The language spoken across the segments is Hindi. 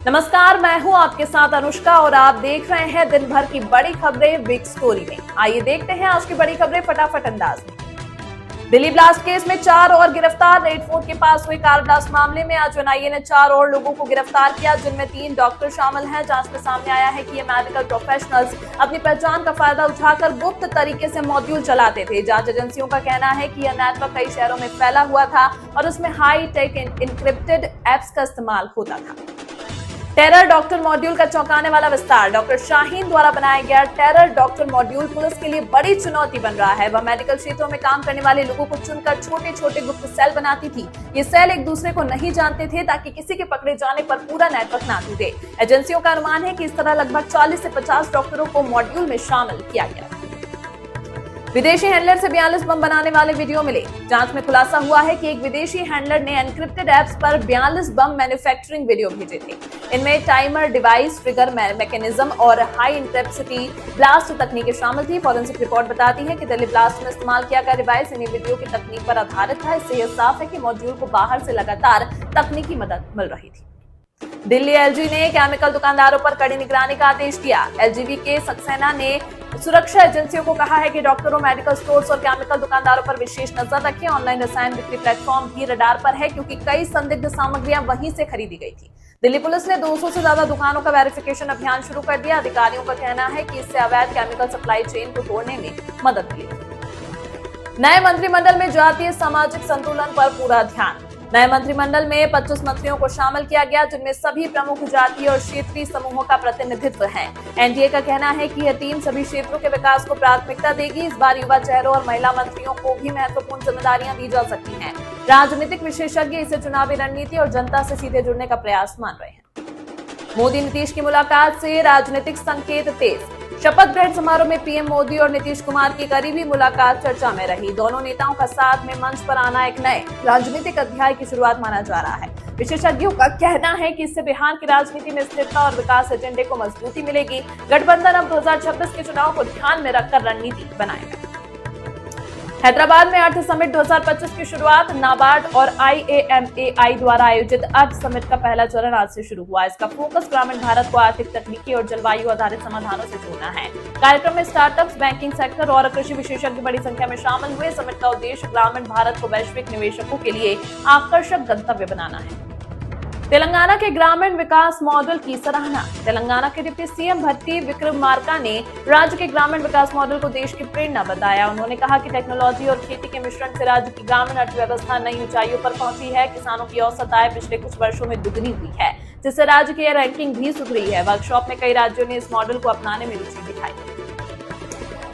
नमस्कार, मैं हूं आपके साथ अनुष्का और आप देख रहे हैं दिन भर की बड़ी खबरें बिग स्टोरी में। आइए देखते हैं आज की बड़ी खबरें फटाफट अंदाज में। दिल्ली ब्लास्ट केस में 4 और गिरफ्तार। रेड फोर्ट के पास हुए कार ब्लास्ट मामले में आज एनआईए ने 4 और लोगों को गिरफ्तार किया, जिनमें 3 डॉक्टर शामिल हैं। जांच में सामने आया है कि ये मेडिकल प्रोफेशनल्स अपनी पहचान का फायदा उठाकर गुप्त तरीके से मॉड्यूल चलाते थे। जांच एजेंसियों का कहना है कि यह नेटवर्क कई शहरों में फैला हुआ था और उसमें हाई टेक इनक्रिप्टेड एप्स का इस्तेमाल होता था। टेरर डॉक्टर मॉड्यूल का चौंकाने वाला विस्तार। डॉक्टर शाहीन द्वारा बनाया गया टेरर डॉक्टर मॉड्यूल पुलिस के लिए बड़ी चुनौती बन रहा है। वह मेडिकल क्षेत्रों में काम करने वाले लोगों को चुनकर छोटे छोटे गुप्त सेल बनाती थी। ये सेल एक दूसरे को नहीं जानते थे ताकि किसी के पकड़े जाने पर पूरा नेटवर्क ना टूटे। एजेंसियों का अनुमान है कि इस तरह लगभग 40 से 50 डॉक्टरों को मॉड्यूल में शामिल किया गया। विदेशी हैंडलर से 42 बम बनाने वाले वीडियो मिले। जांच में खुलासा हुआ है कि एक विदेशी हैंडलर ने एनक्रिप्टेड एप्स पर 42 बम मैन्युफैक्चरिंग वीडियो भेजे थे। इनमें टाइमर डिवाइस, ट्रिगर मैकेनिज्म और हाई इंटेंसिटी ब्लास्ट तकनीकें शामिल थी। फॉरेंसिक रिपोर्ट बताती है कि दिल्ली ब्लास्ट में इस्तेमाल किया गया डिवाइस इन्हीं वीडियो की तकनीक पर आधारित था। इससे यह साफ है कि मॉड्यूल को बाहर से लगातार तकनीकी मदद मिल रही थी। दिल्ली एलजी ने केमिकल दुकानदारों पर कड़ी निगरानी का आदेश दिया। एलजीवी के सक्सेना ने सुरक्षा एजेंसियों को कहा है कि डॉक्टरों, मेडिकल स्टोर्स और केमिकल दुकानदारों पर विशेष नजर रखें। ऑनलाइन रसायन बिक्री प्लेटफॉर्म भी रडार पर है, क्योंकि कई संदिग्ध सामग्रियां वहीं से खरीदी गई थी। दिल्ली पुलिस ने 200 से ज्यादा दुकानों का वेरिफिकेशन अभियान शुरू कर दिया। अधिकारियों का कहना है कि इससे अवैध केमिकल सप्लाई चेन को तोड़ने में मदद मिलेगी। नए मंत्रिमंडल में जातीय सामाजिक संतुलन पर पूरा ध्यान। नए मंत्रिमंडल में 25 मंत्रियों को शामिल किया गया, जिनमें सभी प्रमुख जातीय और क्षेत्रीय समूहों का प्रतिनिधित्व है। एनडीए का कहना है कि यह टीम सभी क्षेत्रों के विकास को प्राथमिकता देगी। इस बार युवा चेहरों और महिला मंत्रियों को भी महत्वपूर्ण जिम्मेदारियां दी जा सकती हैं। राजनीतिक विशेषज्ञ इसे चुनावी रणनीति और जनता से सीधे जुड़ने का प्रयास मान रहे हैं। मोदी नीतीश की मुलाकात से राजनीतिक संकेत तेज। शपथ ग्रहण समारोह में पीएम मोदी और नीतीश कुमार की करीबी मुलाकात चर्चा में रही। दोनों नेताओं का साथ में मंच पर आना एक नए राजनीतिक अध्याय की शुरुआत माना जा रहा है। विशेषज्ञों का कहना है कि इससे बिहार की राजनीति में स्थिरता और विकास एजेंडे को मजबूती मिलेगी। गठबंधन अब 2026 के चुनाव को ध्यान में रखकर रणनीति बनाएगा। हैदराबाद में अर्थ समिट 2025 की शुरुआत। नाबार्ड और IAMAI द्वारा आयोजित अर्थ समिट का पहला चरण आज से शुरू हुआ। इसका फोकस ग्रामीण भारत को आर्थिक, तकनीकी और जलवायु आधारित समाधानों से जोड़ना है। कार्यक्रम में स्टार्टअप्स, बैंकिंग सेक्टर और कृषि विशेषज्ञ बड़ी संख्या में शामिल हुए। समिट का उद्देश्य ग्रामीण भारत को वैश्विक निवेशकों के लिए आकर्षक गंतव्य बनाना है। तेलंगाना के ग्रामीण विकास मॉडल की सराहना। तेलंगाना के डिप्टी सीएम भट्टी विक्रमार्का ने राज्य के ग्रामीण विकास मॉडल को देश की प्रेरणा बताया। उन्होंने कहा कि टेक्नोलॉजी और खेती के मिश्रण से राज्य की ग्रामीण अर्थव्यवस्था नई ऊंचाइयों पर पहुंची है। किसानों की औसत आय पिछले कुछ वर्षों में दुगनी हुई है, जिससे राज्य की रैंकिंग भी सुधरी है। वर्कशॉप में कई राज्यों ने इस मॉडल को अपनाने में रुचि दिखाई।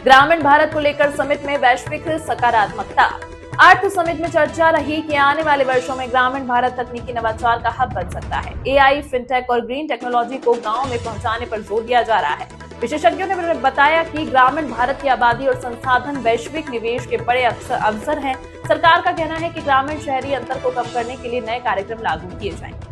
ग्रामीण भारत को लेकर समिट में वैश्विक सकारात्मकता। अर्थ समिट में चर्चा रही कि आने वाले वर्षों में ग्रामीण भारत तकनीकी नवाचार का हब बन सकता है। एआई, फिनटेक और ग्रीन टेक्नोलॉजी को गांव में पहुंचाने पर जोर दिया जा रहा है। विशेषज्ञों ने बताया कि ग्रामीण भारत की आबादी और संसाधन वैश्विक निवेश के बड़े अवसर हैं। सरकार का कहना है कि ग्रामीण शहरी अंतर को कम करने के लिए नए कार्यक्रम लागू किए जाएंगे।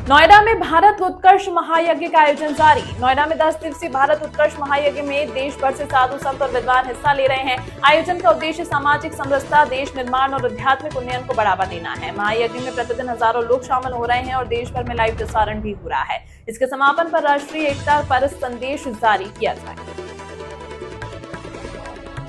नोएडा में भारत उत्कर्ष महायज्ञ का आयोजन जारी। नोएडा में 10 दिवसीय भारत उत्कर्ष महायज्ञ में देश भर से साधु संत और विद्वान हिस्सा ले रहे हैं। आयोजन का उद्देश्य सामाजिक समरसता, देश निर्माण और आध्यात्मिक उन्नयन को बढ़ावा देना है। महायज्ञ में प्रतिदिन हजारों लोग शामिल हो रहे हैं और देश भर में लाइव प्रसारण भी हो रहा है। इसके समापन पर राष्ट्रीय एकता पर संदेश जारी किया जाएगा।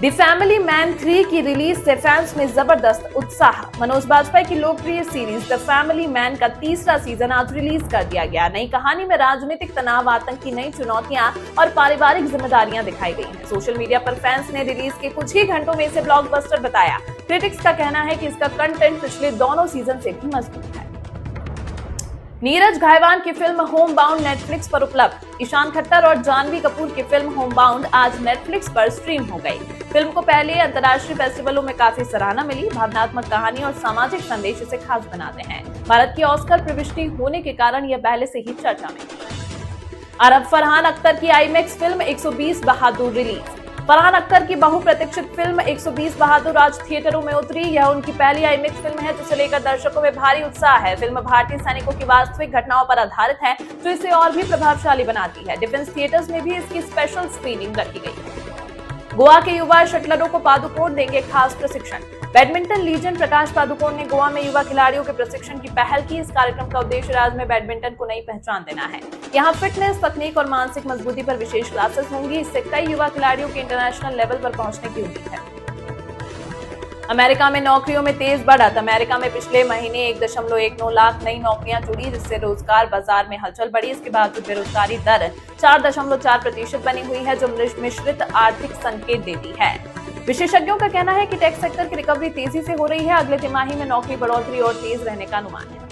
द फैमिली मैन 3 की रिलीज से फैंस में जबरदस्त उत्साह। मनोज बाजपेयी की लोकप्रिय सीरीज द फैमिली मैन का तीसरा सीजन आज रिलीज कर दिया गया। नई कहानी में राजनीतिक तनाव, आतंक की नई चुनौतियां और पारिवारिक जिम्मेदारियां दिखाई गई हैं। सोशल मीडिया पर फैंस ने रिलीज के कुछ ही घंटों में इसे ब्लॉकबस्टर बताया। क्रिटिक्स का कहना है कि इसका कंटेंट पिछले दोनों सीजन से भी मजबूत है। नीरज घायवान की फिल्म होम बाउंड नेटफ्लिक्स पर उपलब्ध। ईशान खट्टर और जानवी कपूर की फिल्म होम बाउंड आज नेटफ्लिक्स पर स्ट्रीम हो गई। फिल्म को पहले अंतर्राष्ट्रीय फेस्टिवलों में काफी सराहना मिली। भावनात्मक कहानी और सामाजिक संदेश इसे खास बनाते हैं। भारत की ऑस्कर प्रविष्टि होने के कारण यह पहले से ही चर्चा में है। और अब फरहान अख्तर की आईमैक्स फिल्म 120 बहादुर रिलीज। फरहान अख्तर की बहुप्रतीक्षित फिल्म 120 बहादुर आज थिएटरों में उतरी। यह उनकी पहली आईमैक्स फिल्म है, जिसे लेकर दर्शकों में भारी उत्साह है। फिल्म भारतीय सैनिकों की वास्तविक घटनाओं पर आधारित है, जो इसे और भी प्रभावशाली बनाती है। डिफेंस थिएटर्स में भी इसकी स्पेशल स्क्रीनिंग रखी गई है। गोवा के युवा शटलरों को पादुकोण देंगे खास प्रशिक्षण। बैडमिंटन लीजेंड प्रकाश पादुकोण ने गोवा में युवा खिलाड़ियों के प्रशिक्षण की पहल की। इस कार्यक्रम का उद्देश्य राज्य में बैडमिंटन को नई पहचान देना है। यहाँ फिटनेस, तकनीक और मानसिक मजबूती पर विशेष क्लासेस होंगी। इससे कई युवा खिलाड़ियों के इंटरनेशनल लेवल पर पहुंचने की उम्मीद है। अमेरिका में नौकरियों में तेज बढ़त। अमेरिका में पिछले महीने 1.19 लाख नई नौकरियां जुड़ी, जिससे रोजगार बाजार में हलचल बढ़ी। इसके बावजूद बेरोजगारी दर 4.4% बनी हुई है, जो मिश्रित आर्थिक संकेत देती है। विशेषज्ञों का कहना है कि टेक सेक्टर की रिकवरी तेजी से हो रही है। अगले तिमाही में नौकरी बढ़ोतरी और तेज रहने का अनुमान है।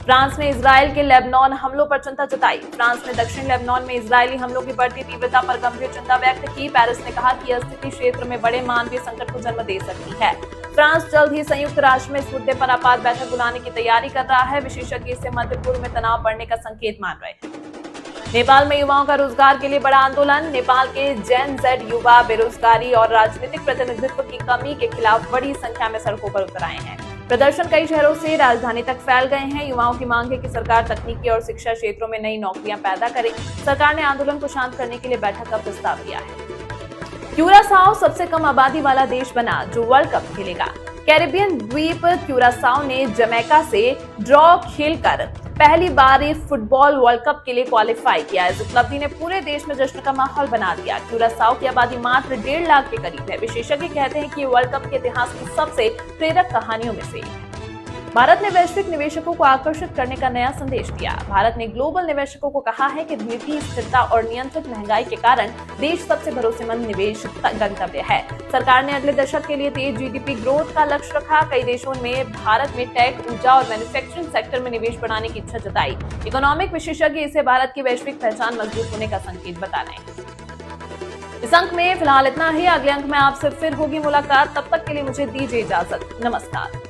फ्रांस ने इजरायल के लेबनान हमलों पर चिंता जताई। फ्रांस ने दक्षिण लेबनान में इजरायली हमलों की बढ़ती तीव्रता पर गंभीर चिंता व्यक्त की। पेरिस ने कहा कि यह स्थिति क्षेत्र में बड़े मानवीय संकट को जन्म दे सकती है। फ्रांस जल्द ही संयुक्त राष्ट्र में इस मुद्दे पर आपात बैठक बुलाने की तैयारी कर रहा है। विशेषज्ञ इसे मध्य पूर्व में तनाव बढ़ने का संकेत मान रहे हैं। नेपाल में युवाओं का रोजगार के लिए बड़ा आंदोलन। नेपाल के जेन जेड युवा बेरोजगारी और राजनीतिक प्रतिनिधित्व की कमी के खिलाफ बड़ी संख्या में सड़कों पर उतर आए हैं। प्रदर्शन कई शहरों से राजधानी तक फैल गए हैं। युवाओं की मांग है कि सरकार तकनीकी और शिक्षा क्षेत्रों में नई नौकरियां पैदा करे। सरकार ने आंदोलन को शांत करने के लिए बैठक का प्रस्ताव दिया है। क्यूरासाओ सबसे कम आबादी वाला देश बना जो वर्ल्ड कप खेलेगा। कैरिबियन द्वीप क्यूरासाओ ने जमैका से ड्रॉ खेलकर पहली बार फुटबॉल वर्ल्ड कप के लिए क्वालिफाई किया। इस उपलब्धि ने पूरे देश में जश्न का माहौल बना दिया। क्यूरासाओ की आबादी मात्र 1.5 लाख के करीब है। विशेषज्ञ कहते हैं कि ये वर्ल्ड कप के इतिहास की सबसे प्रेरक कहानियों में से एक है। भारत ने वैश्विक निवेशकों को आकर्षित करने का नया संदेश दिया। भारत ने ग्लोबल निवेशकों को कहा है कि नीति स्थिरता और नियंत्रित महंगाई के कारण देश सबसे भरोसेमंद निवेश गंतव्य है। सरकार ने अगले दशक के लिए तेज जीडीपी ग्रोथ का लक्ष्य रखा। कई देशों में भारत में टेक, ऊर्जा और मैन्युफैक्चरिंग सेक्टर में निवेश बढ़ाने की इच्छा जताई। इकोनॉमिक विशेषज्ञ इसे भारत की वैश्विक पहचान मजबूत होने का संकेत बता रहे हैं। इस अंक में फिलहाल इतना ही। अगले अंक में आपसे फिर होगी मुलाकात। तब तक के लिए मुझे दीजिए इजाजत। नमस्कार।